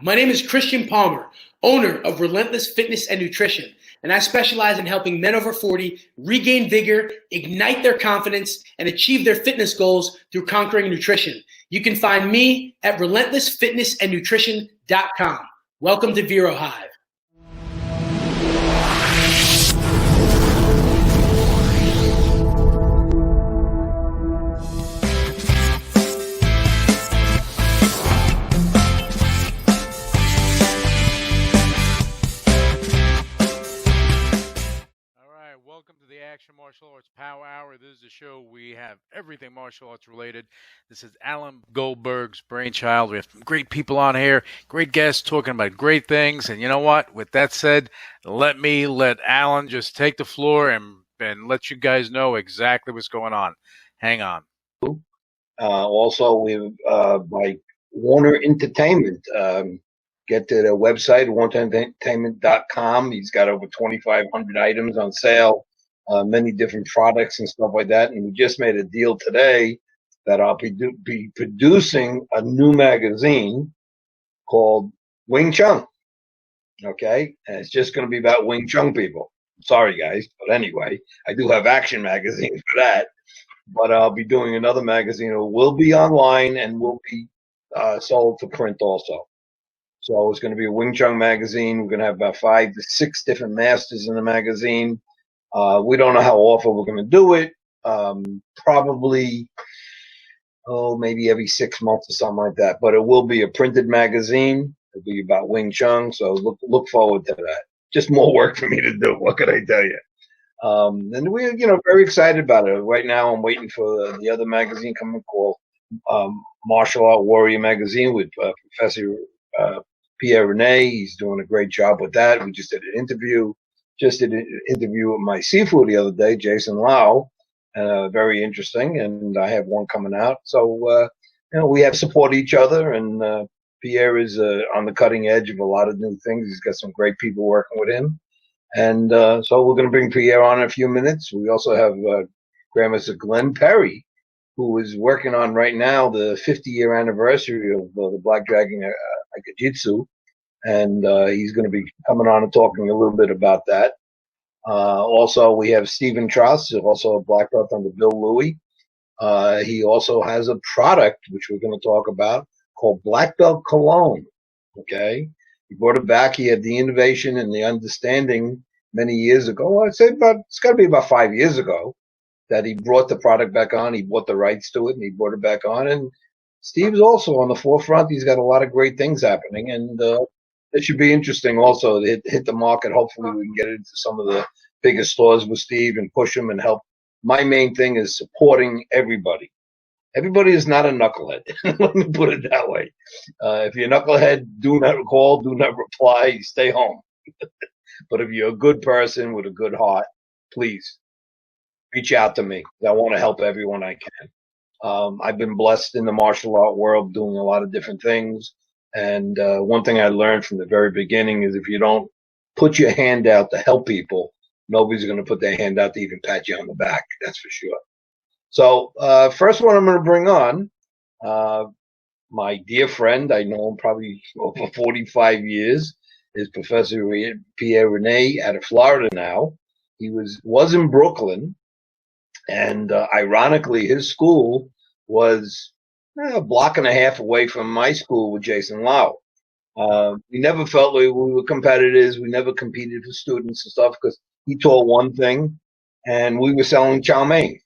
My name is Christian Palmer, owner of Relentless Fitness and Nutrition, and I specialize in helping men over 40 regain vigor, ignite their confidence, and achieve their fitness goals through conquering nutrition. You can find me at relentlessfitnessandnutrition.com. Welcome to Vero Hive. Welcome to the Action Martial Arts Power Hour. This is a show we have everything martial arts related. This is Alan Goldberg's brainchild. We have some great people on here, great guests talking about great things. And you know what? With that said, let Alan just take the floor and let you guys know exactly what's going on. Hang on. Also, we by Warner Entertainment. Get to the website, warnerentertainment.com. He's got over 2,500 items on sale, many different products and stuff like that. And we just made a deal today that I'll be producing a new magazine called Wing Chun. Okay? And it's just going to be about Wing Chun people. Sorry, guys. But anyway, I do have Action Magazine for that. But I'll be doing another magazine. It will be online and will be sold to print also. So it's going to be a Wing Chun magazine. We're going to have about 5 to 6 different masters in the magazine. We don't know how often we're going to do it. Probably, maybe every 6 months or something like that. But it will be a printed magazine. It'll be about Wing Chun. So look forward to that. Just more work for me to do. What could I tell you? And we're, very excited about it. Right now, I'm waiting for the other magazine coming called Martial Art Warrior Magazine with Professor Pierre Rene. He's doing a great job with that. We just did an interview. Just did an interview with my seafood the other day, Jason Lau. Very interesting. And I have one coming out. So, we have supported each other. And Pierre is on the cutting edge of a lot of new things. He's got some great people working with him. And so we're going to bring Pierre on in a few minutes. We also have Grandmaster Glenn Perry, who is working on right now the 50-year anniversary of the Black Dragon Jiu-Jitsu, and he's going to be coming on and talking a little bit about that. Also, we have Stephen Tross, also a black belt under Bill Louie. He also has a product, which we're going to talk about, called Black Belt Cologne. Okay? He brought it back. He had the innovation and the understanding many years ago. I'd say it's got to be about 5 years ago that he brought the product back on. He bought the rights to it, and he brought it back on. And Steve's also on the forefront. He's got a lot of great things happening, and it should be interesting also to hit the market. Hopefully we can get into some of the biggest stores with Steve and push him and help. My main thing is supporting everybody. Everybody is not a knucklehead. Let me put it that way. If you're a knucklehead, do not call, do not reply, stay home. But if you're a good person with a good heart, please reach out to me. I want to help everyone I can. I've been blessed in the martial art world doing a lot of different things. And one thing I learned from the very beginning is if you don't put your hand out to help people, nobody's going to put their hand out to even pat you on the back. That's for sure. So first one I'm going to bring on, my dear friend, I know him probably over 45 years, is Professor Pierre Rene out of Florida now. He was in Brooklyn. And ironically, his school was a block and a half away from my school with Jason Lau. We never felt like we were competitors. We never competed for students and stuff because he taught one thing, and we were selling chow mein.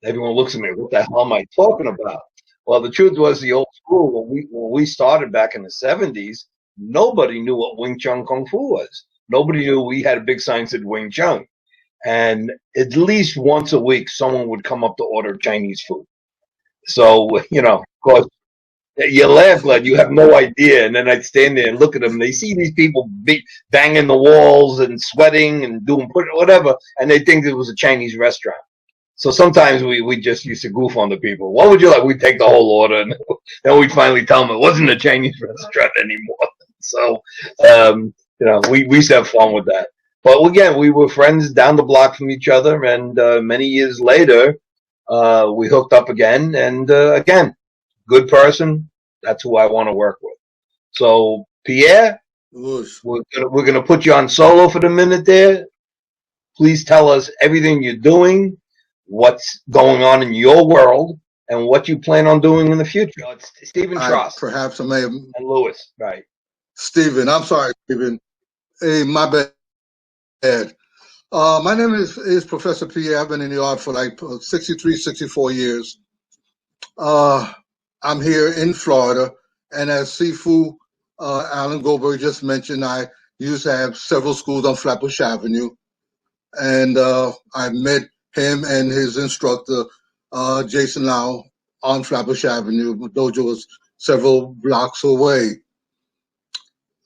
Everyone looks at me, what the hell am I talking about? Well, the truth was the old school, when we started back in the 70s, nobody knew what Wing Chun Kung Fu was. Nobody knew we had a big sign that said Wing Chun. And at least once a week, someone would come up to order Chinese food. So, of course, you laugh, Glenn, you have no idea. And then I'd stand there and look at them. And they see these people banging the walls and sweating and doing whatever. And they think it was a Chinese restaurant. So sometimes we just used to goof on the people. What would you like? We'd take the whole order. And then we'd finally tell them it wasn't a Chinese restaurant anymore. So, we used to have fun with that. But again, we were friends down the block from each other, and many years later, we hooked up again. And again, good person. That's who I want to work with. So, Pierre, Whoosh. we're gonna put you on solo for the minute there. Please tell us everything you're doing, what's going on in your world, and what you plan on doing in the future. It's Stephen Truss Perhaps I may have and Lewis, right? Stephen. I'm sorry, Stephen. Hey, my bad. My name is Professor Pierre. I've been in the art for like 63, 64 years. I'm here in Florida, and as Sifu Alan Goldberg just mentioned, I used to have several schools on Flatbush Avenue, and I met him and his instructor, Jason Lau, on Flatbush Avenue. The dojo was several blocks away.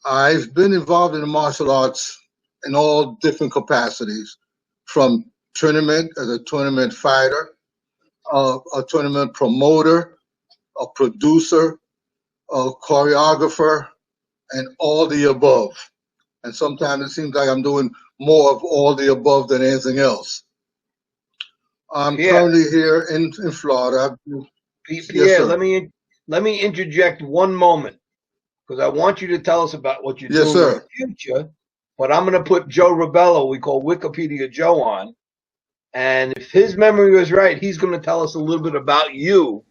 I've been involved in the martial arts in all different capacities, from tournament as a tournament fighter, a tournament promoter, a producer, a choreographer, and all the above. And sometimes it seems like I'm doing more of all the above than anything else. I'm currently here in Florida. Pierre, Yes, sir. let me interject one moment, because I want you to tell us about what you're Yes, doing in sir. the future. But I'm going to put Joe Rebelo, we call Wikipedia Joe, on. And if his memory was right, he's going to tell us a little bit about you.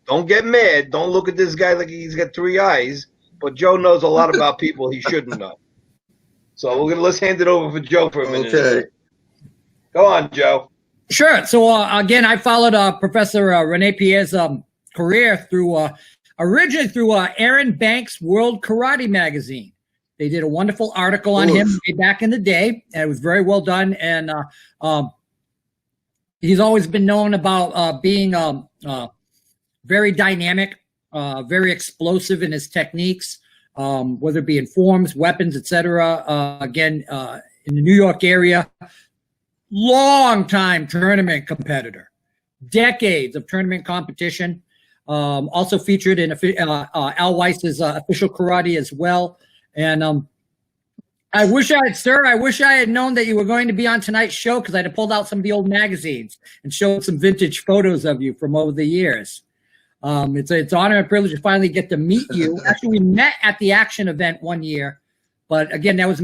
Don't get mad. Don't look at this guy like he's got three eyes. But Joe knows a lot about people he shouldn't know. So let's hand it over for Joe for a minute. Okay. Go on, Joe. Sure. So again, I followed Professor Rene Pierre's career through originally through Aaron Banks' World Karate magazine. They did a wonderful article on him way back in the day, and it was very well done. And he's always been known about being very dynamic, very explosive in his techniques, whether it be in forms, weapons, etc. Again, in the New York area, long-time tournament competitor, decades of tournament competition. Also featured in Al Weiss's official karate as well. And I wish I had known that you were going to be on tonight's show, because I'd have pulled out some of the old magazines and showed some vintage photos of you from over the years. It's an honor and privilege to finally get to meet you. Actually, we met at the Action event one year, but again, that was,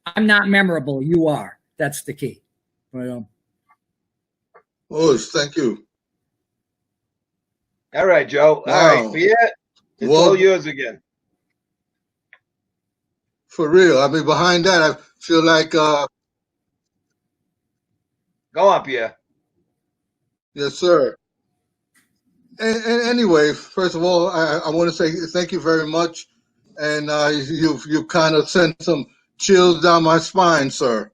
I'm not memorable. You are. That's the key. But, thank you. All right, Joe. Wow. All right, Pierre, it's all yours again. For real. I mean, behind that, I feel like... Go on, Pierre. Yes, sir. And anyway, first of all, I want to say thank you very much. And you've kind of sent some chills down my spine, sir.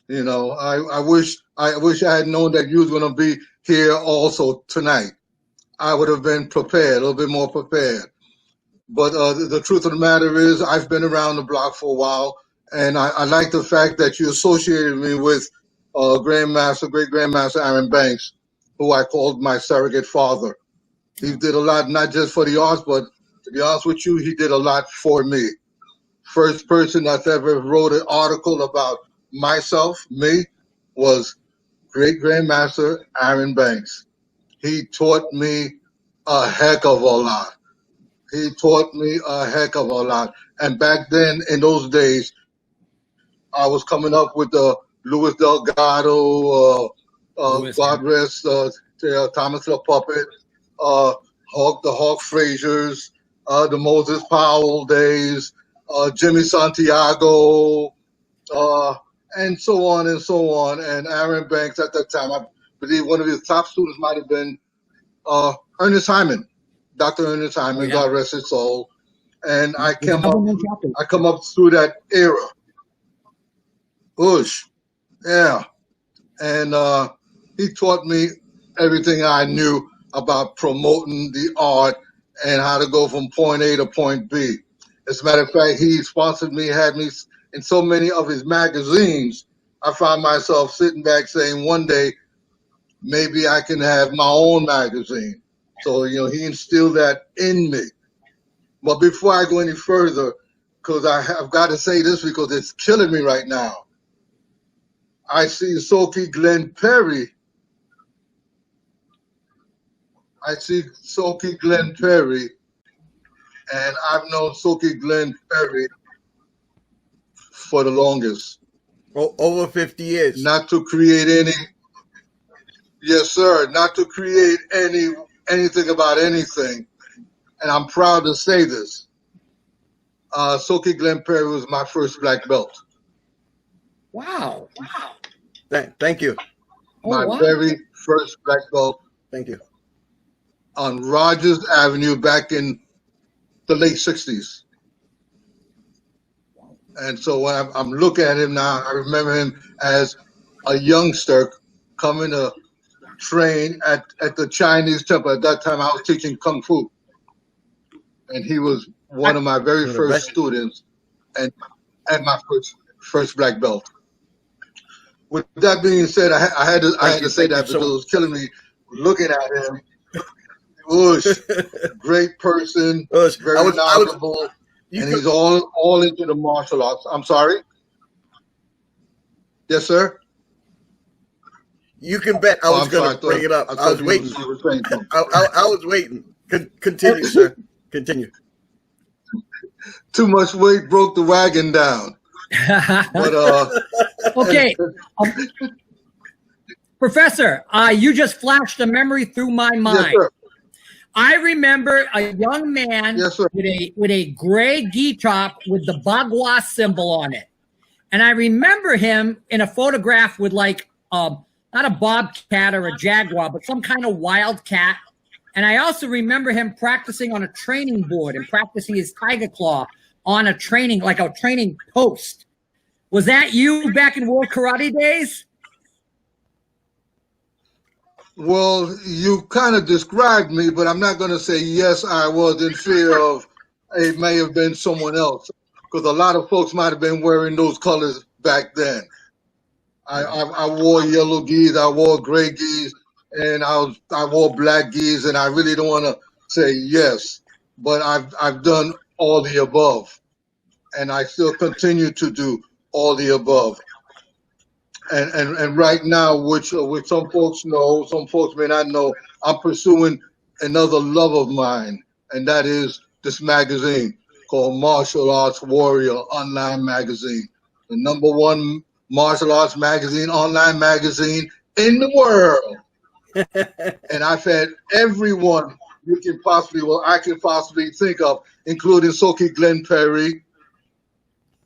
You know, I wish I had known that you was going to be here also tonight. I would have been prepared, a little bit more prepared. But the truth of the matter is, I've been around the block for a while, and I like the fact that you associated me with great Grandmaster Aaron Banks, who I called my surrogate father. He did a lot, not just for the arts, but to be honest with you, he did a lot for me. First person that's ever wrote an article about me, was great Grandmaster Aaron Banks. He taught me a heck of a lot. And back then, in those days, I was coming up with Louis Delgado, God rest Thomas the Puppet, the Hawk Frazier's, the Moses Powell days, Jimmy Santiago, and so on and so on. And Aaron Banks at that time, I believe one of his top students might have been Ernest Hyman, Dr. Ernest Hyman, God rest his soul. And I come up through that era. Yeah. And he taught me everything I knew about promoting the art and how to go from point A to point B. As a matter of fact, he sponsored me, had me in so many of his magazines. I found myself sitting back saying, one day, maybe I can have my own magazine. So, he instilled that in me. But before I go any further, because I've got to say this because it's killing me right now. I see Soki Glenn Perry. and I've known Soki Glenn Perry for the longest. Over 50 years. Not to create any, yes, sir, not to create anything about anything. And I'm proud to say this. Soki Glenn Perry was my first black belt. Wow. Thank you. My wow. very first black belt Thank you. on Rogers Avenue back in the late 60s. And so when I'm looking at him now, I remember him as a youngster coming to train at the Chinese temple. At that time, I was teaching Kung Fu. And he was one of my very first students and my first black belt. With that being said, I had to say that because it was killing me looking at him. Bush, great person, very knowledgeable, and he's all into the martial arts. I'm sorry? Yes, sir? You can bet I was going to bring it up. I was waiting. I was waiting. Continue, sir. Continue. Too much weight broke the wagon down. But okay. Professor, you just flashed a memory through my mind. Yes, sir. I remember a young man Yes, sir. with a gray gi top with the Bagua symbol on it. And I remember him in a photograph with like not a bobcat or a jaguar, but some kind of wild cat. And I also remember him practicing on a training board and practicing his tiger claw on a training post. Was that you back in World Karate days? Well, you kind of described me, but I'm not going to say yes, I was in fear of it may have been someone else, because a lot of folks might have been wearing those colors back then. I wore yellow gis, I wore gray gis, and I wore black gis, and I really don't want to say yes, but I've done all the above, and I still continue to do all the above. And right now, which some folks know, some folks may not know, I'm pursuing another love of mine, and that is this magazine called Martial Arts Warrior Online Magazine, the #1 martial arts magazine, online magazine in the world. And I've had everyone I can possibly think of, including Soki Glenn Perry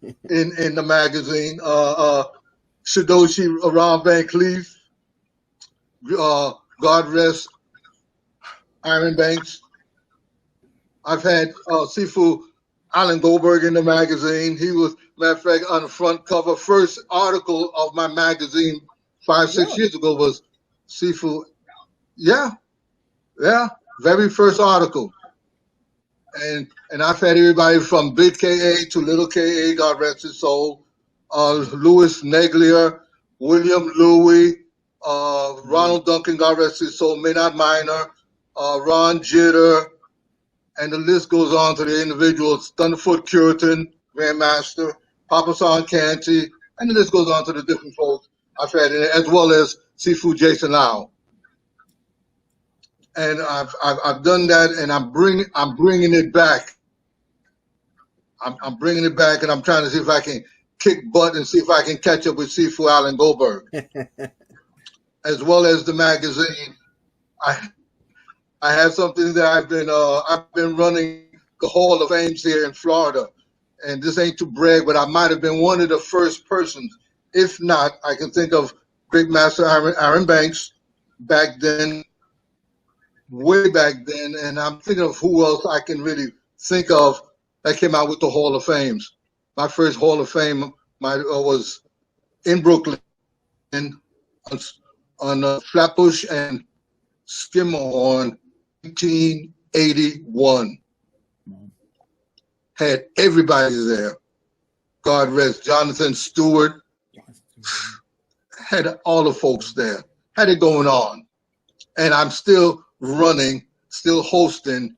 in the magazine, Shidoshi Ron Van Cleef, God rest Iron Banks. I've had Sifu Alan Goldberg in the magazine. He was, matter of fact, on the front cover. First article of my magazine 5-6 years ago was Sifu. Yeah, very first article. And I've had everybody from Big K.A. to Little K.A., God rest his soul. Louis Neglier, William Louis, Ronald Duncan, God rest his soul, Maynard Minor, Ron Jitter, and the list goes on to the individuals, Thunderfoot Curtin, Grandmaster, Papa San Canty, and the list goes on to the different folks I've had in it, as well as Sifu Jason Lau. And I've done that, and I'm bringing it back. I'm bringing it back, and I'm trying to see if I can kick butt and see if I can catch up with Sifu Alan Goldberg, as well as the magazine. I have something that I've been running the Hall of Fame here in Florida, and this ain't to brag, but I might have been one of the first persons. If not, I can think of Grandmaster Aaron Banks back then, way back then, and I'm thinking of who else I can really think of that came out with the Hall of Fames. My first Hall of Fame was in Brooklyn on Flatbush and Skimmerhorn, 1981. Had everybody there. God rest Jonathan Stewart. Had all the folks there. Had it going on. And I'm still running, still hosting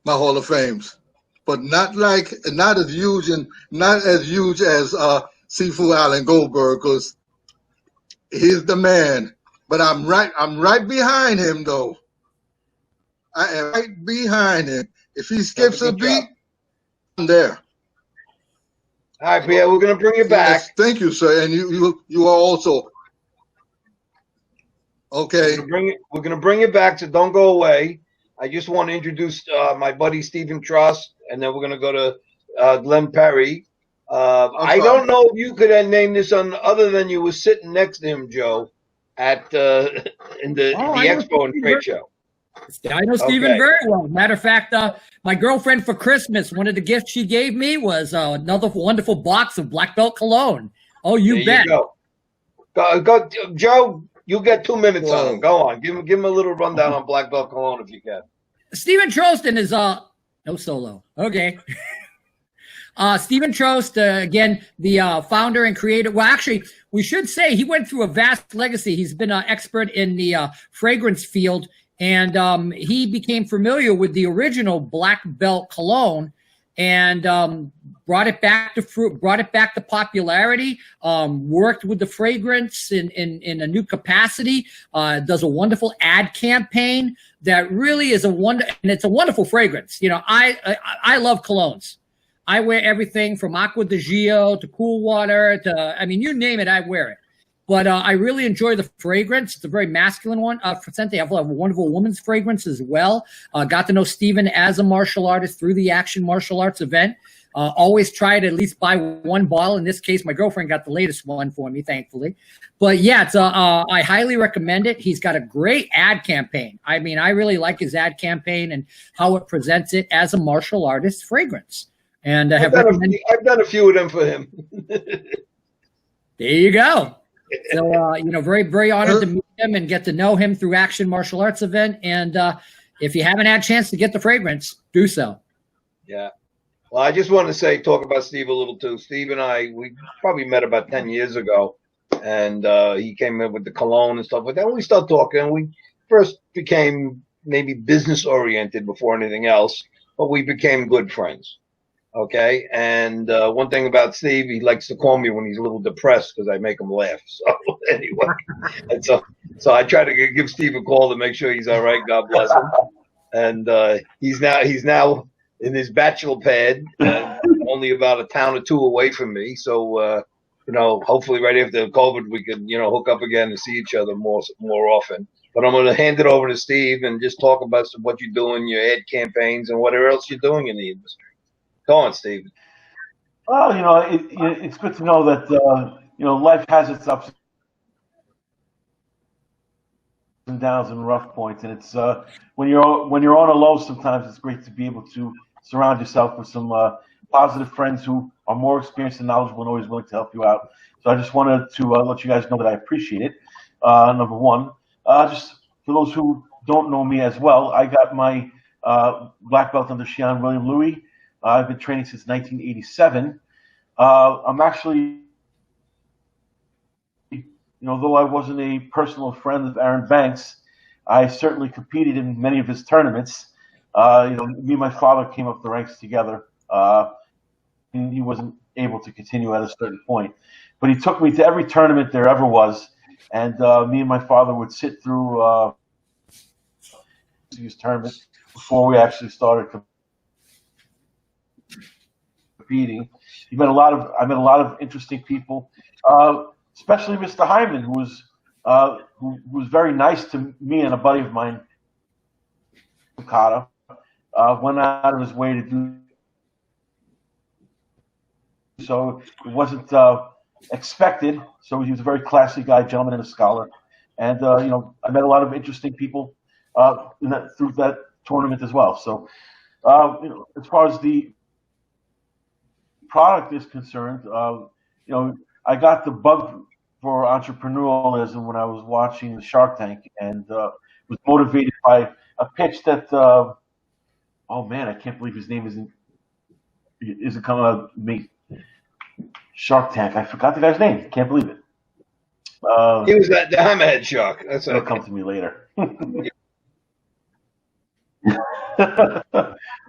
my Hall of Fames. But not as huge as Sifu Alan Goldberg, because he's the man. But I'm right behind him though. I am right behind him. If he skips a beat, I'm there. All right, Pierre, we're going to bring you back. Yes, thank you, sir. And you are also. Okay. We're going to bring you back, so don't go away. I just want to introduce my buddy Stephen Truss, and then we're going to go to Glenn Perry. I don't know if you could name this other than you were sitting next to him, Joe, at in the expo and trade show. I know Stephen very well. Matter of fact, my girlfriend for Christmas, one of the gifts she gave me was another wonderful box of Black Belt cologne. Oh, you bet. You go, Joe. You get 2 minutes on him. Go on. Give him a little rundown on Black Belt cologne if you can. Stephen Troston is no solo. Okay. Stephen Trost, again, the founder and creator. Well, actually, we should say he went through a vast legacy. He's been an expert in the fragrance field, and he became familiar with the original Black Belt cologne and brought it back to popularity. Worked with the fragrance in a new capacity. Does a wonderful ad campaign that really is and it's a wonderful fragrance. You know, I love colognes. I wear everything from Aqua di Gio to Cool Water to, I mean, you name it, I wear it. But I really enjoy the fragrance. It's a very masculine one. For Sente, I have a wonderful woman's fragrance as well. Got to know Stephen as a martial artist through the Action Martial Arts event. Always try to at least buy one bottle. In this case, my girlfriend got the latest one for me, thankfully. But yeah, it's I highly recommend it. He's got a great ad campaign. I mean, I really like his ad campaign and how it presents it as a martial artist fragrance. And I've done a few of them for him. There you go. So, very, very honored to meet him and get to know him through Action Martial Arts event. And if you haven't had a chance to get the fragrance, do so. Yeah. Well, I just wanted to talk about Steve a little too. Steve and I, we probably met about 10 years ago, and he came in with the cologne and stuff like that. When we started talking, we first became maybe business oriented before anything else, but we became good friends. Okay. And one thing about Steve, he likes to call me when he's a little depressed because I make him laugh. So anyway, and so I try to give Steve a call to make sure he's all right. God bless him. And he's now in his bachelor pad, only about a town or two away from me. So hopefully right after COVID we can hook up again and see each other more often. But I'm going to hand it over to Steve and just talk about what you're doing, your ad campaigns, and whatever else you're doing in the industry. Go on, Steve. Well, it's good to know that life has its ups and downs and rough points, and it's when you're on a low, sometimes it's great to be able to surround yourself with some positive friends who are more experienced and knowledgeable and always willing to help you out. So I just wanted to let you guys know that I appreciate it. Number one, just for those who don't know me as well, I got my black belt under Shihan William Louis. I've been training since 1987. I'm actually, though I wasn't a personal friend of Aaron Banks, I certainly competed in many of his tournaments. Me and my father came up the ranks together. And he wasn't able to continue at a certain point, but he took me to every tournament there ever was, and me and my father would sit through his tournament before we actually started competing. I met a lot of interesting people, especially Mr. Hyman, who was very nice to me and a buddy of mine, Okada. Went out of his way to do so. It wasn't expected. So he was a very classy guy, gentleman, and a scholar. And I met a lot of interesting people through that tournament as well. So as far as the product is concerned, I got the bug for entrepreneurialism when I was watching the Shark Tank, and was motivated by a pitch that oh man, I can't believe his name isn't coming out of me. Shark Tank. I forgot the guy's name. Can't believe it. He was the Hammerhead Shark. It'll come to me later.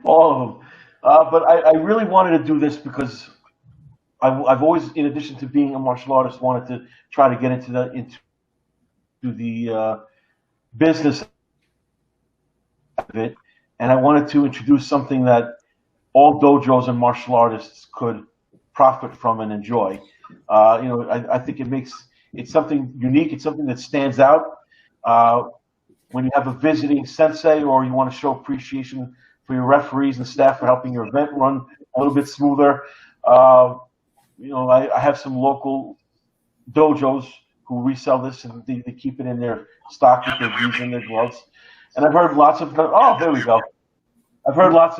All of them. But I really wanted to do this because I've always, in addition to being a martial artist, wanted to try to get into the business of it. and I wanted to introduce something that all dojos and martial artists could profit from and enjoy. I think it's something unique. It's something that stands out. When you have a visiting sensei, or you want to show appreciation for your referees and staff for helping your event run a little bit smoother. I have some local dojos who resell this, and they keep it in their stock with their geese and their gloves. And I've heard lots of, there we go. I've had lots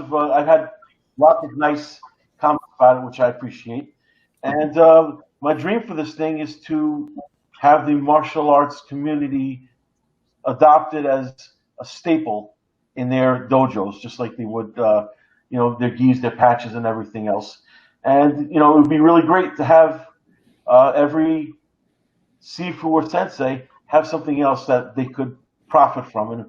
of nice comments about it, which I appreciate. And my dream for this thing is to have the martial arts community adopted as a staple in their dojos, just like they would, their gis, their patches, and everything else. And, it would be really great to have every Sifu or sensei have something else that they could profit from. And,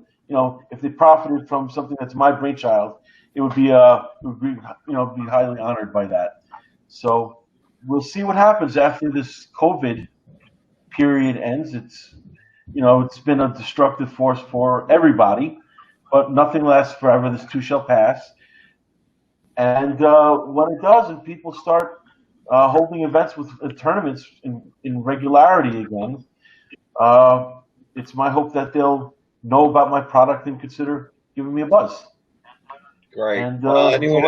if they profited from something that's my brainchild, it would be be highly honored by that. So we'll see what happens after this COVID period ends. It's been a destructive force for everybody, but nothing lasts forever. This too shall pass. And when it does, and people start holding events with tournaments in regularity again, it's my hope that they'll know about my product and consider giving me a buzz. Great. And anyone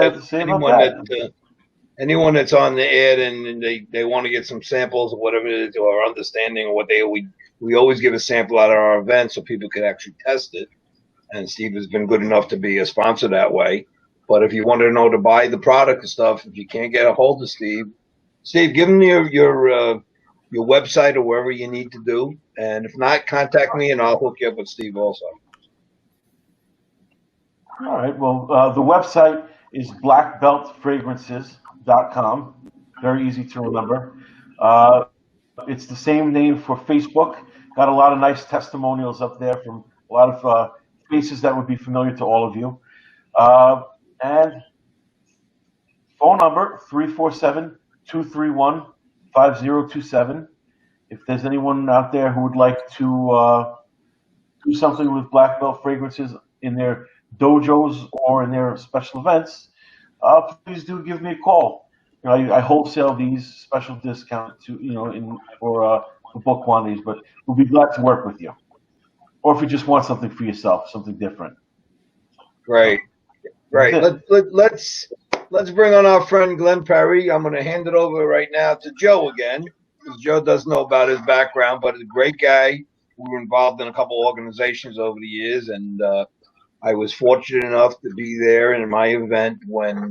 that's on the ad and they want to get some samples of whatever it is, or understanding of what we always give a sample out of our event so people can actually test it. And Steve has been good enough to be a sponsor that way. But if you want to know to buy the product and stuff, if you can't get a hold of Steve, give him your website or wherever you need to do. And if not, contact me and I'll hook you up with Steve also. All right. Well, the website is blackbeltfragrances.com. Very easy to remember. It's the same name for Facebook. Got a lot of nice testimonials up there from a lot of faces that would be familiar to all of you. And phone number, 347-231-5027. If there's anyone out there who would like to do something with Black Belt Fragrances in their dojos or in their special events, please do give me a call. I wholesale these special discount for bulk quantities, but we'll be glad to work with you. Or if you just want something for yourself, something different. Great. Let's bring on our friend Glenn Perry. I'm going to hand it over right now to Joe again, because Joe does know about his background, but he's a great guy. We were involved in a couple of organizations over the years, and I was fortunate enough to be there in my event when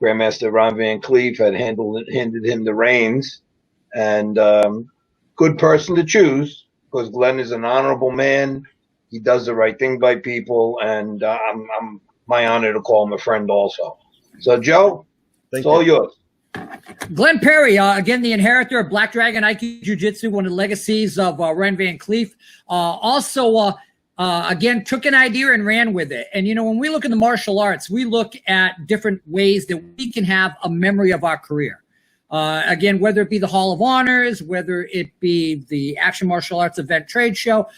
Grandmaster Ron Van Cleef had handed him the reins. And good person to choose, because Glenn is an honorable man. He does the right thing by people, and I'm my honor to call him a friend also. So, Joe, it's all yours. Glenn Perry, again, the inheritor of Black Dragon Aikido Jiu-Jitsu, one of the legacies of Ren Van Cleef. Again, took an idea and ran with it. And, when we look in the martial arts, we look at different ways that we can have a memory of our career. Again, whether it be the Hall of Honors, whether it be the Action Martial Arts Event Trade Show.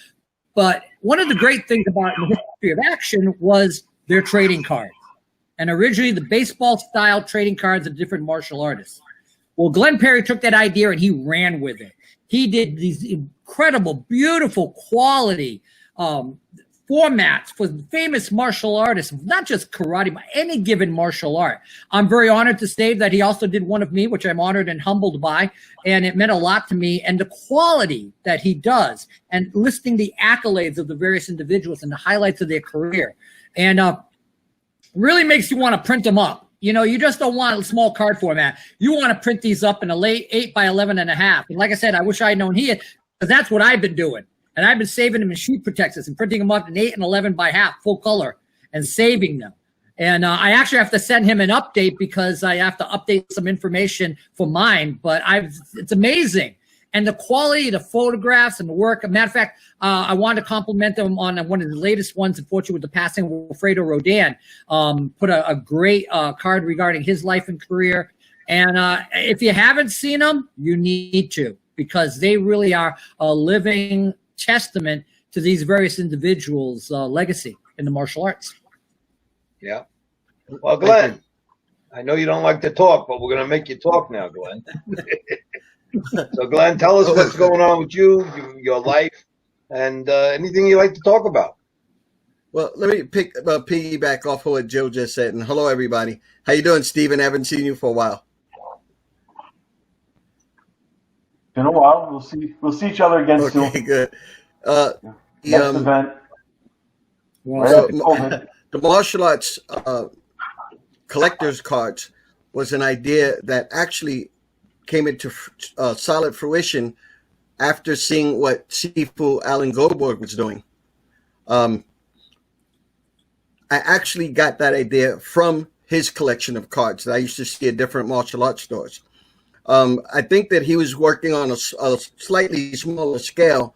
But one of the great things about the history of action was their trading cards. And originally, the baseball-style trading cards of different martial artists. Well, Glenn Perry took that idea and he ran with it. He did these incredible, beautiful quality formats for famous martial artists, not just karate, but any given martial art. I'm very honored to say that he also did one of me, which I'm honored and humbled by, and it meant a lot to me. And the quality that he does, and listing the accolades of the various individuals and the highlights of their career, and really makes you want to print them up. You just don't want a small card format. You want to print these up in a late 8 by 11.5. And like I said, I wish I had known he had, because that's what I've been doing. And I've been saving them in sheet protectors and printing them up in 8 and 11 by half, full color, and saving them. And I actually have to send him an update because I have to update some information for mine. But it's amazing. And the quality of the photographs and the work. Matter of fact, I wanted to compliment them on one of the latest ones, unfortunately, with the passing of Wilfredo Rodan. Put a great card regarding his life and career. And if you haven't seen them, you need to, because they really are a living testament to these various individuals' legacy in the martial arts. Yeah. Well, Glenn, I know you don't like to talk, but we're going to make you talk now, Glenn. So, Glenn, tell us what's going on with you, your life, and anything you like to talk about. Well, let me piggyback off of what Joe just said. And hello, everybody. How you doing, Steven? I haven't seen you for a while. Been a while. We'll see each other again soon. Okay, good. Next event. The martial arts collector's cards was an idea that actually came into solid fruition after seeing what Sifu Alan Goldberg was doing. I actually got that idea from his collection of cards that I used to see at different martial arts stores. I think that he was working on a slightly smaller scale,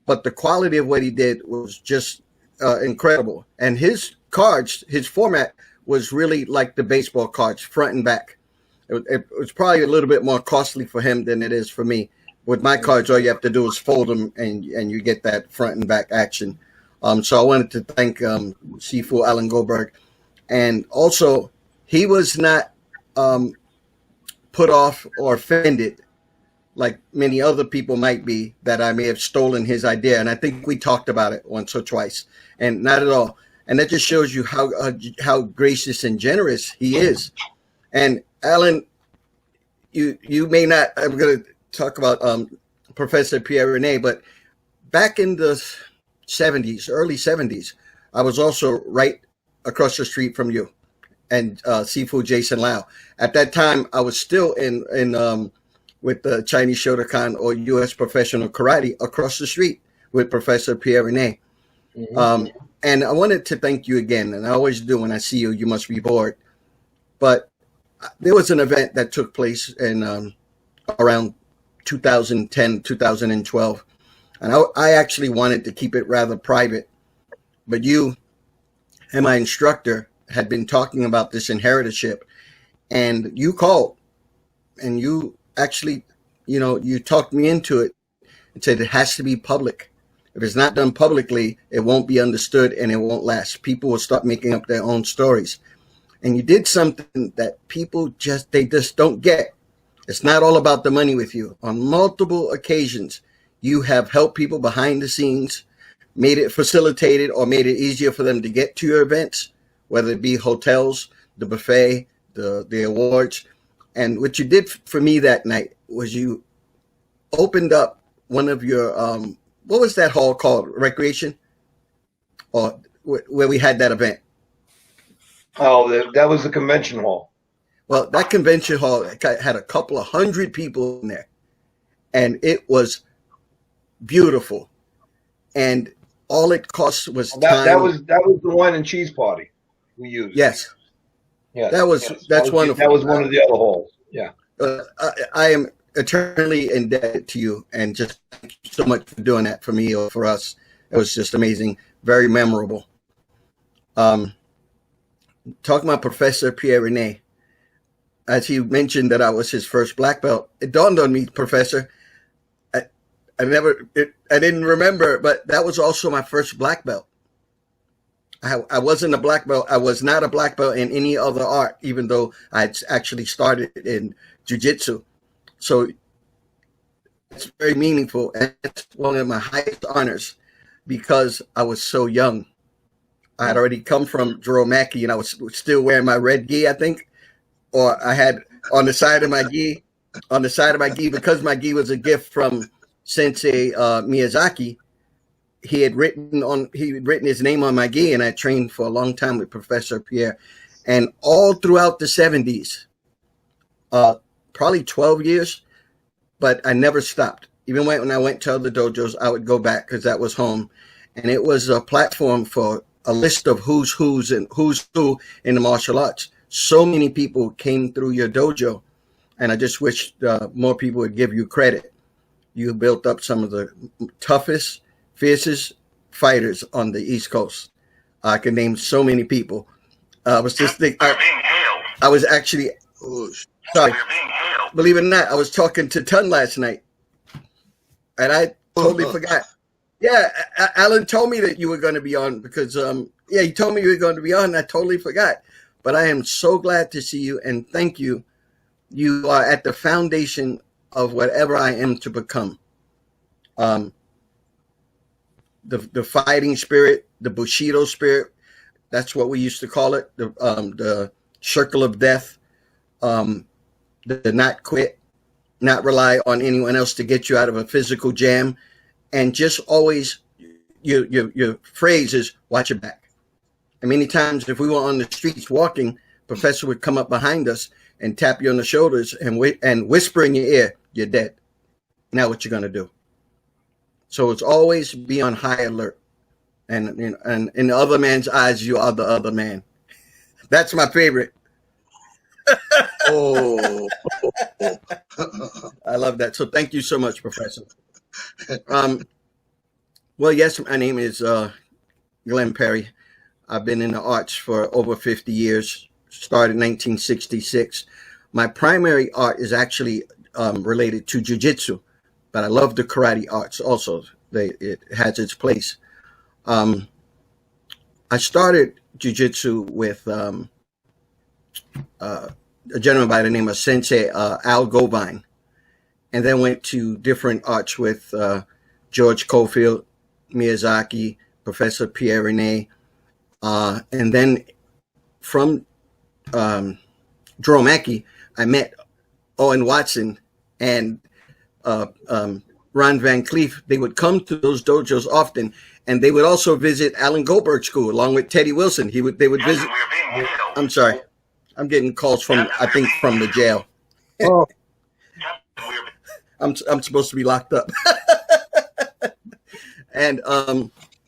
but the quality of what he did was just incredible. And his cards, his format was really like the baseball cards, front and back. It was probably a little bit more costly for him than it is for me. With my cards, all you have to do is fold them, and you get that front and back action. So I wanted to thank Sifu Alan Goldberg. And also, he was not put off or offended like many other people might be that I may have stolen his idea. And I think we talked about it once or twice, and not at all. And that just shows you how gracious and generous he is. And Alan, you may not, I'm going to talk about Professor Pierre Rene, but back in the 70s, early 70s, I was also right across the street from you and Sifu Jason Lau. At that time, I was still in with the Chinese Shotokan or U.S. Professional Karate across the street with Professor Pierre Rene. Mm-hmm. And I wanted to thank you again, and I always do when I see you. You must be bored. But there was an event that took place in around 2010, 2012. And I actually wanted to keep it rather private. But you and my instructor had been talking about this inheritorship. And you called. And you actually, you talked me into it and said it has to be public. If it's not done publicly, it won't be understood and it won't last. People will start making up their own stories. And you did something that people just don't get. It's not all about the money with you. On multiple occasions, you have helped people behind the scenes, made it facilitated or made it easier for them to get to your events, whether it be hotels, the buffet, the awards. And what you did for me that night was you opened up one of your, what was that hall called? Recreation? Or where we had that event? Oh, that was the convention hall. Well, that convention hall had a couple of hundred people in there. And it was beautiful. And all it cost was time. That was the wine and cheese party we used. Yes. Yeah, that's wonderful. That was one of the other halls. Yeah. I am eternally indebted to you, and just thank you so much for doing that for me or for us. It was just amazing, very memorable. Talking about Professor Pierre Rene, as he mentioned that I was his first black belt, it dawned on me, Professor, I didn't remember, but that was also my first black belt. I wasn't a black belt. I was not a black belt in any other art, even though I actually started in jiu-jitsu. So it's very meaningful. And it's one of my highest honors because I was so young. I had already come from Jerome Mackey and I was still wearing my red gi, I think. Or I had on the side of my gi, because my gi was a gift from Sensei Miyazaki. He had written his name on my gi, and I trained for a long time with Professor Pierre. And all throughout the 70s, probably 12 years, but I never stopped. Even when I went to other dojos, I would go back because that was home. And it was a platform for a list of who's who in the martial arts. So many people came through your dojo, and I just wish more people would give you credit. You built up some of the toughest, fiercest fighters on the East Coast. I can name so many people. I was just thinking, I was actually, sorry, believe it or not, I was talking to Tun last night, and I totally forgot. Yeah, Alan told me that you were going to be on because Yeah, you told me you were going to be on, and I totally forgot. But I am so glad to see you, and thank you. You are at the foundation of whatever I am to become. The fighting spirit, the Bushido spirit, that's what we used to call it, the circle of death, the not quit, not rely on anyone else to get you out of a physical jam, and just always, your phrase is, watch your back. And many times if we were on the streets walking, Professor would come up behind us and tap you on the shoulders and whisper in your ear, you're dead. Now what you going to do? So it's always be on high alert. And in the other man's eyes, you are the other man. That's my favorite. Oh. I love that. So thank you so much, Professor. Well, yes, my name is Glenn Perry. I've been in the arts for over 50 years, started in 1966. My primary art is actually related to jiu-jitsu, but I love the karate arts also. It has its place. I started jiu-jitsu with a gentleman by the name of Sensei Al Govine, and then went to different arts with George Cofield, Miyazaki, Professor Pierre Rene, and then from Dromaki, I met Owen Watson and Ron Van Cleef. They would come to those dojos often, and they would also visit Alan Goldberg School along with Teddy Wilson. They would visit. I'm sorry, I'm getting calls from, I think, from the jail. Oh. I'm supposed to be locked up. And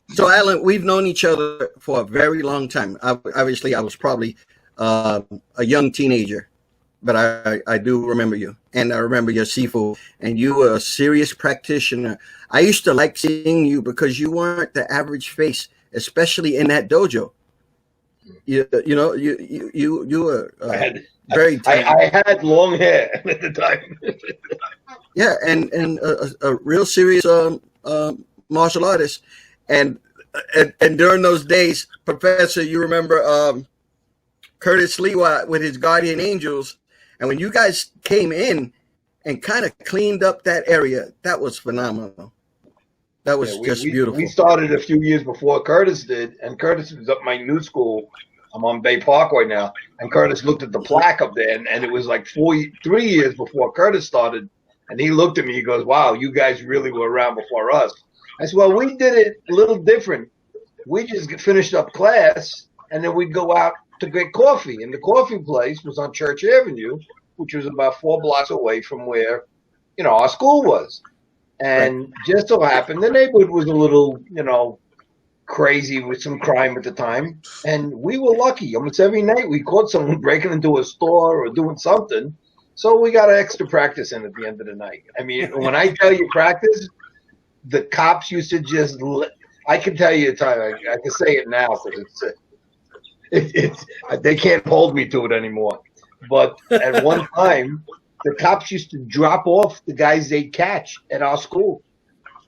so Alan, we've known each other for a very long time. Obviously, I was probably a young teenager, but I do remember you, and I remember your Sifu, and you were a serious practitioner. I used to like seeing you because you weren't the average face, especially in that dojo. You were very talented. I had long hair at the time. Yeah, and a real serious martial artist, and during those days, Professor, you remember Curtis Lewa with his guardian angels, and when you guys came in and kind of cleaned up that area, that was phenomenal. That was just beautiful. We started a few years before Curtis did, and Curtis was up my new school. I'm on Bay Parkway now, and Curtis looked at the plaque up there, and it was like 3 years before Curtis started, and he looked at me, he goes, wow, you guys really were around before us. I said, well, we did it a little different. We just finished up class, and then we'd go out to get coffee, and the coffee place was on Church Avenue, which was about 4 blocks away from where, our school was. And just so happened, the neighborhood was a little, crazy with some crime at the time. And we were lucky. Almost every night we caught someone breaking into a store or doing something. So we got extra practice in at the end of the night. I mean, when I tell you practice, the cops used to just I can tell you a time. I can say it now because it's they can't hold me to it anymore. But at one time, the cops used to drop off the guys they'd catch at our school,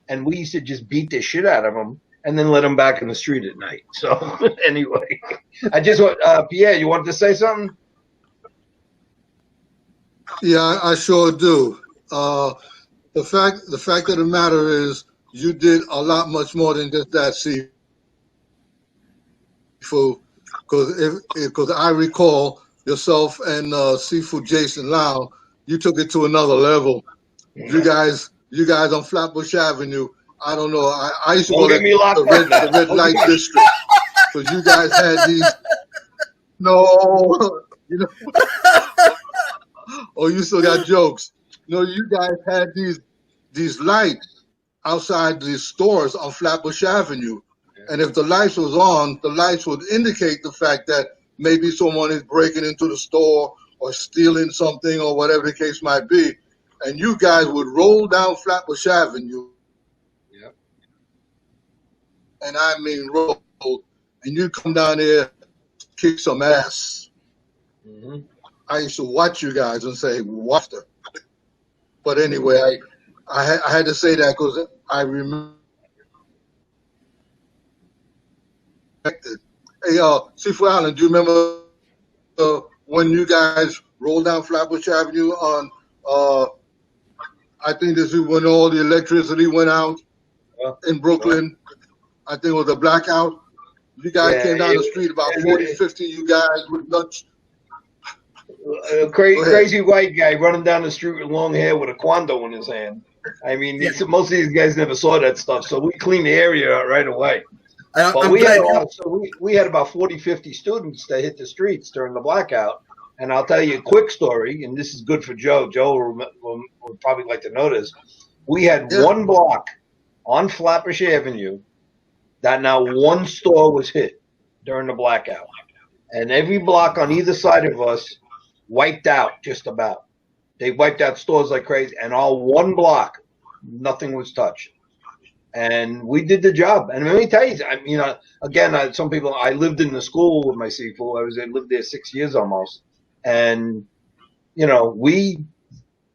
and we used to just beat the shit out of them and then let them back in the street at night. So anyway, I just want Pierre, you wanted to say something? Yeah, I sure do. The fact of the matter is, you did a lot much more than just that, Sifu. Because I recall yourself and Sifu Jason Lau, you took it to another level. You guys on Flatbush Avenue. I don't know. I used to go to the red light district because you guys had these. No, Oh, you still got jokes. You guys had these lights outside these stores on Flatbush Avenue. And if the lights was on, the lights would indicate the fact that maybe someone is breaking into the store or stealing something or whatever the case might be. And you guys would roll down Flatbush Avenue. Yep. And I mean roll. And you come down there, kick some ass. Mm-hmm. I used to watch you guys and say, watch them. But anyway, I had to say that because I remember Hey, Seafood Island, do you remember when you guys rolled down Flatbush Avenue on, I think this is when all the electricity went out in Brooklyn. I think it was a blackout. You guys came down the street, about 40, 50, you guys with guns. A crazy white guy running down the street with long hair with a Kwando in his hand. I mean, most of these guys never saw that stuff, so we cleaned the area out right away. But we had about 40, 50 students that hit the streets during the blackout. And I'll tell you a quick story, and this is good for Joe. Joe would probably like to know this. We had one block on Flatbush Avenue that now one store was hit during the blackout. And every block on either side of us wiped out just about. They wiped out stores like crazy. And all one block, nothing was touched. And we did the job. And let me tell you, again, some people, I lived in the school with my seafood. I lived there 6 years almost. And, we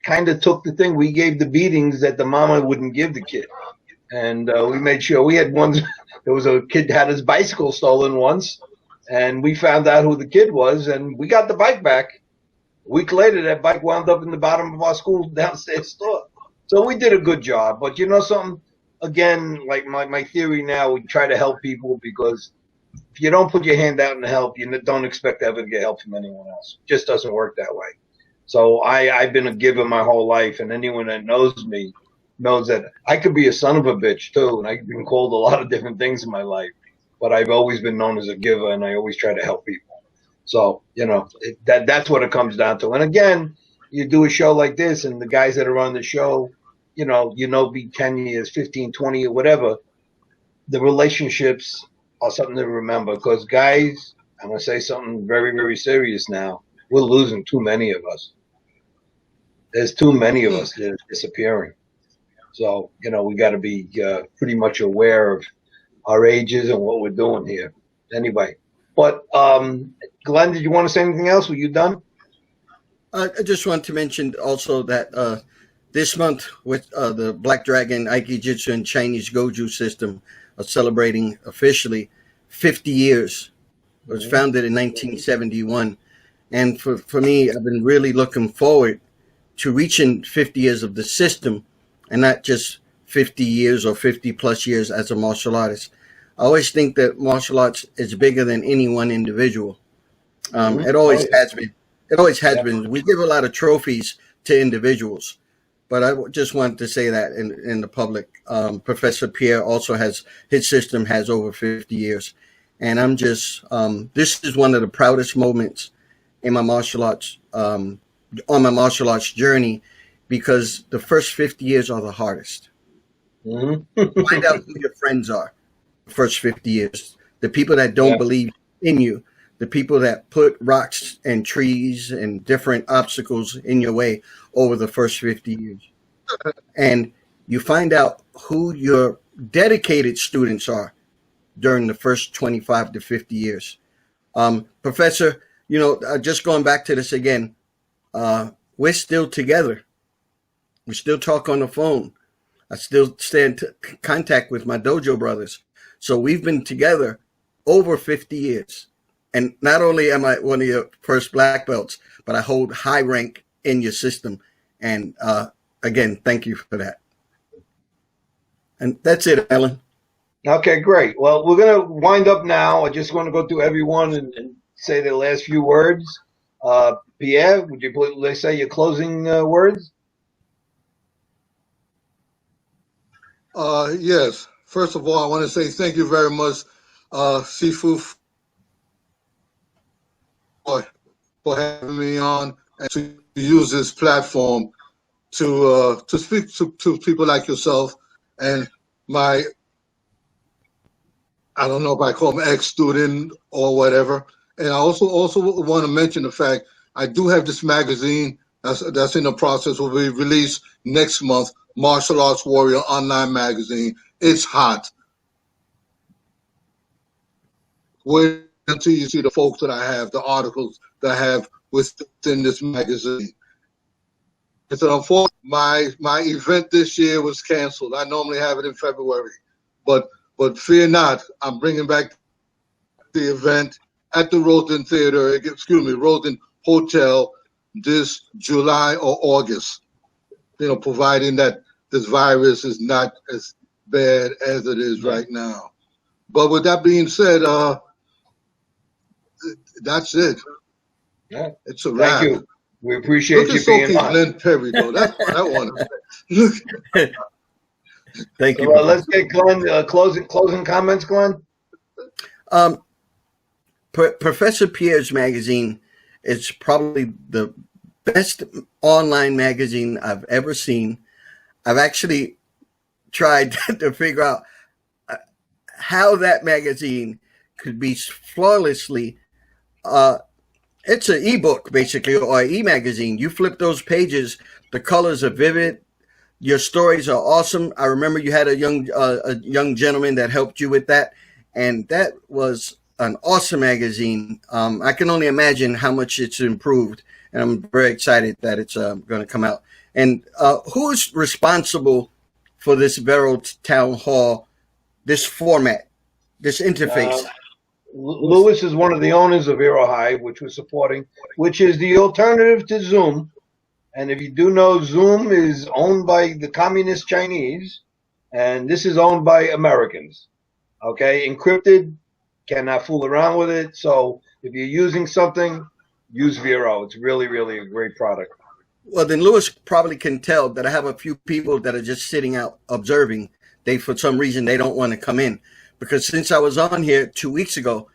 kind of took the thing. We gave the beatings that the mama wouldn't give the kid. And we made sure we had ones. There was a kid had his bicycle stolen once. And we found out who the kid was. And we got the bike back. A week later, that bike wound up in the bottom of our school downstairs store. So we did a good job. But you know something? Again, like my theory now, we try to help people because if you don't put your hand out and help, you don't expect ever to get help from anyone else. It just doesn't work that way. So I've been a giver my whole life, and anyone that knows me knows that I could be a son of a bitch too, and I've been called a lot of different things in my life, but I've always been known as a giver, and I always try to help people. So, that's what it comes down to. And again, you do a show like this, and the guys that are on the show, be 10 years, 15, 20, or whatever, the relationships are something to remember. Because, guys, I'm going to say something very, very serious now. We're losing too many of us. There's too many of us that are disappearing. So, we got to be pretty much aware of our ages and what we're doing here. Anyway, but Glenn, did you want to say anything else? Were you done? I just want to mention also that this month with the Black Dragon Aikijitsu and Chinese Goju system are celebrating officially 50 years. It was founded in 1971. And for me, I've been really looking forward to reaching 50 years of the system and not just 50 years or 50 plus years as a martial artist. I always think that martial arts is bigger than any one individual. It always has been. It always has been. We give a lot of trophies to individuals, but I just wanted to say that in the public. Professor Pierre also his system has over 50 years. And I'm just, this is one of the proudest moments in my martial arts, on my martial arts journey, because the first 50 years are the hardest. Find out who your friends are the first 50 years. The people that don't believe in you, the people that put rocks and trees and different obstacles in your way over the first 50 years. And you find out who your dedicated students are during the first 25 to 50 years. Professor, just going back to this again, we're still together. We still talk on the phone. I still stay in contact with my dojo brothers. So we've been together over 50 years. And not only am I one of your first black belts, but I hold high rank in your system. And again, thank you for that. And that's it, Alan. Okay, great. Well, we're going to wind up now. I just want to go through everyone and say the last few words. Pierre, would you please say your closing words? Yes. First of all, I want to say thank you very much, Sifu, for having me on and to use this platform to speak to people like yourself and my, I don't know if I call him ex-student or whatever. And I also want to mention the fact I do have this magazine that's in the process, will be released next month, Martial Arts Warrior Online Magazine. It's hot. Wait until you see the folks that I have, the articles that I have within this magazine. It's an unfortunate, my event this year was canceled. I normally have it in February, but fear not, I'm bringing back the event at the Rosen Theater, Rosen Hotel this July or August. Providing that this virus is not as bad as it is right now. But with that being said, that's it. Yeah. It's a wrap. Thank you. We appreciate you being on. Glenn Perry, though. That's what I want to say. Thank you. Let's get Glenn closing comments, Glenn. Professor Pierre's magazine is probably the best online magazine I've ever seen. I've actually tried to figure out how that magazine could be flawlessly. It's an ebook basically, or an e-magazine. You flip those pages, the colors are vivid. Your stories are awesome. I remember you had a young gentleman that helped you with that, and that was an awesome magazine. I can only imagine how much it's improved, and I'm very excited that it's going to come out. And who is responsible for this Vero Town Hall, this format, this interface? Lewis is one of the owners of Vero Hive, which we're supporting, which is the alternative to Zoom. And if you do know, Zoom is owned by the communist Chinese, and this is owned by Americans. Okay, encrypted, cannot fool around with it. So if you're using something, use Vero. It's really, really a great product. Well, then Lewis probably can tell that I have a few people that are just sitting out observing. For some reason, they don't want to come in. Because since I was on here 2 weeks ago,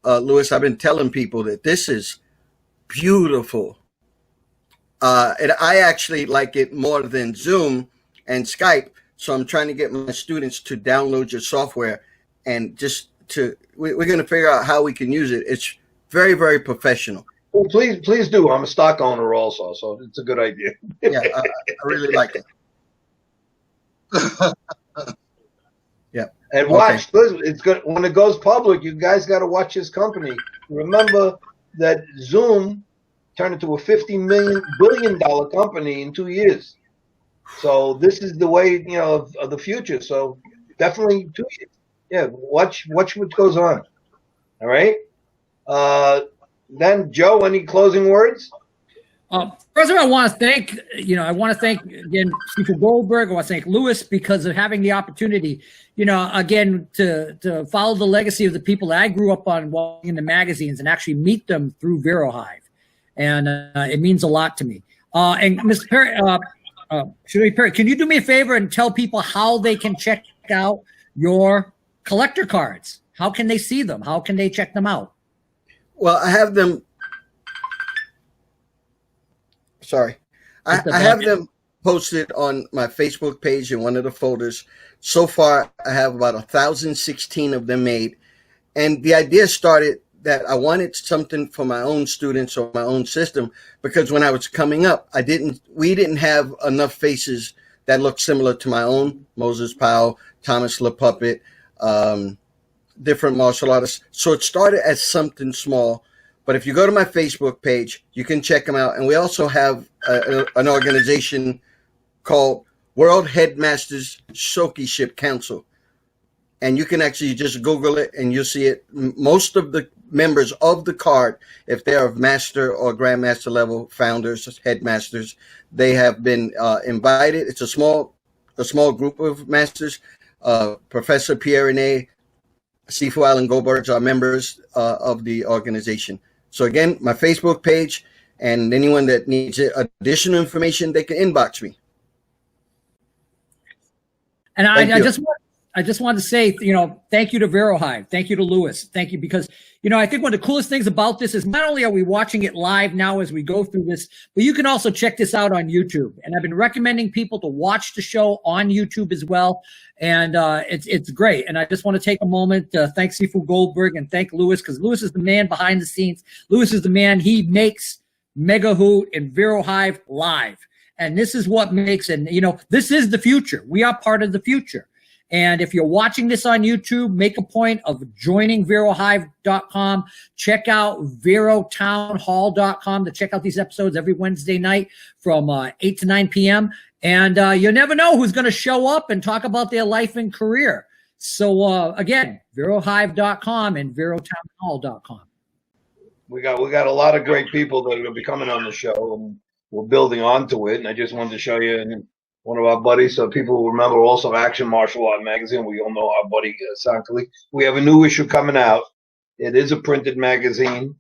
Lewis, I've been telling people that this is beautiful. And I actually like it more than Zoom and Skype. So I'm trying to get my students to download your software and we're going to figure out how we can use it. It's very, very professional. Well, please do. I'm a stock owner also, so it's a good idea. Yeah, I really like it. Yeah. And watch, listen, it's good when it goes public. You guys got to watch this company. Remember that Zoom turned into a $50 billion company in 2 years. So this is the way of the future. So definitely 2 years. Yeah, watch what goes on. All right. Then Joe, any closing words? First of all, I want to thank again Steve Goldberg. I want to thank Lewis because of having the opportunity, again to follow the legacy of the people that I grew up on watching in the magazines and actually meet them through Vero Hive, and it means a lot to me. And Mr. Perry, Perry, can you do me a favor and tell people how they can check out your collector cards? How can they see them? How can they check them out? Well, I have them. Sorry. I have them posted on my Facebook page in one of the folders. So far, I have about 1,016 of them made. And the idea started that I wanted something for my own students or my own system, because when I was coming up, we didn't have enough faces that looked similar to my own, Moses Powell, Thomas LaPuppet, different martial artists. So it started as something small. But if you go to my Facebook page, you can check them out. And we also have an organization called World Headmasters Shokiship Council. And you can actually just Google it and you'll see it. Most of the members of the card, if they're of master or grandmaster level founders, headmasters, they have been invited. It's a small group of masters. Professor Pierre Rene, Sifu Alan Goldberg are members of the organization. So again, my Facebook page, and anyone that needs additional information, they can inbox me. And I just want to say, thank you to Vero Hive. Thank you to Lewis. Thank you, because, I think one of the coolest things about this is not only are we watching it live now as we go through this, but you can also check this out on YouTube. And I've been recommending people to watch the show on YouTube as well. And it's great. And I just want to take a moment to thank Sifu Goldberg and thank Lewis, because Lewis is the man behind the scenes. Lewis is the man. He makes Mega Hoot and Vero Hive live. And this is what makes it, this is the future. We are part of the future. And if you're watching this on YouTube, make a point of joining VeroHive.com. Check out VeroTownHall.com to check out these episodes every Wednesday night from 8 to 9 p.m. And you never know who's going to show up and talk about their life and career. So again, VeroHive.com and VeroTownHall.com. We got a lot of great people that are going to be coming on the show, and we're building onto it. And I just wanted to show you one of our buddies, so people will remember also Action Martial Art Magazine. We all know our buddy Sankali. We have a new issue coming out. It is a printed magazine.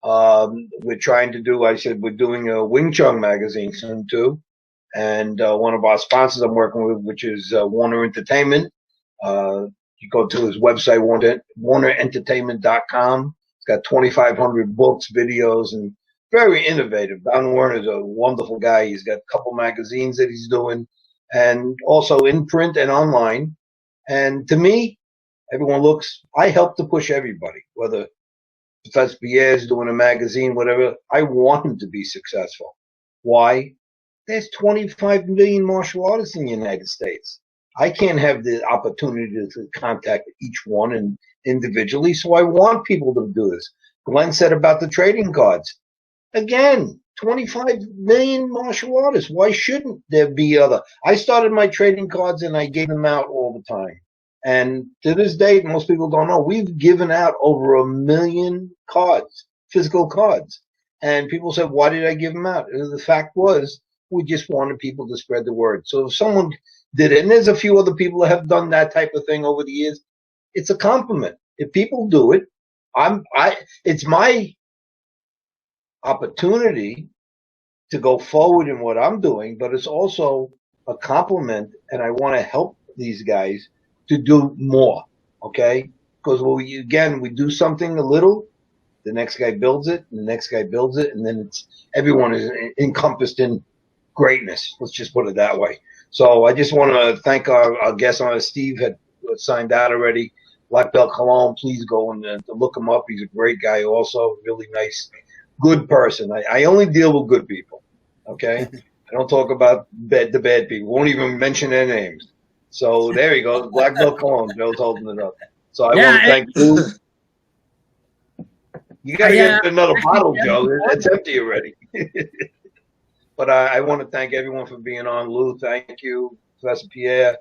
We're trying to do, I said, we're doing a Wing Chun magazine soon too. And one of our sponsors I'm working with, which is Warner Entertainment. You go to his website, WarnerEntertainment.com. It's got 2,500 books, videos, and very innovative. Don Warner's a wonderful guy. He's got a couple magazines that he's doing, and also in print and online. And to me, I help to push everybody, whether Professor Pierre's doing a magazine, whatever. I want him to be successful. Why? There's 25 million martial artists in the United States. I can't have the opportunity to contact each one and individually, so I want people to do this. Glenn said about the trading cards. Again, 25 million martial artists. Why shouldn't there be other? I started my trading cards and I gave them out all the time. And to this date, most people don't know, we've given out over 1 million cards, physical cards. And people said, why did I give them out? And the fact was, we just wanted people to spread the word. So if someone did it, and there's a few other people that have done that type of thing over the years, it's a compliment. If people do it, it's my opportunity to go forward in what I'm doing, but it's also a compliment, and I want to help these guys to do more, okay? Because we do something a little, the next guy builds it, and the next guy builds it, and then everyone is encompassed in greatness. Let's just put it that way. So I just want to thank our guest on. Steve had signed out already. Black Belt Cologne, please go and look him up. He's a great guy also, really nice, good person. I only deal with good people, okay? I don't talk about the bad people. Won't even mention their names. So there you go. Black Belt Cologne. Joe's holding it up. So I want to thank you. You got to get another bottle, Joe. It's empty already. But I want to thank everyone for being on. Lou, thank you. Professor Pierre,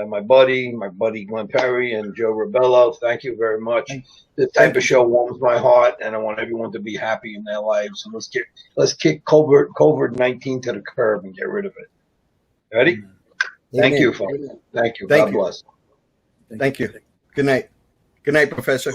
my buddy Glenn Perry, and Joe Rebelo, thank you very much. This type of show warms my heart, and I want everyone to be happy in their lives. So let's kick COVID-19 to the curb and get rid of it. Ready? Amen. Thank you, folks. Thank you. God bless. Thank you. Good night. Good night, Professor.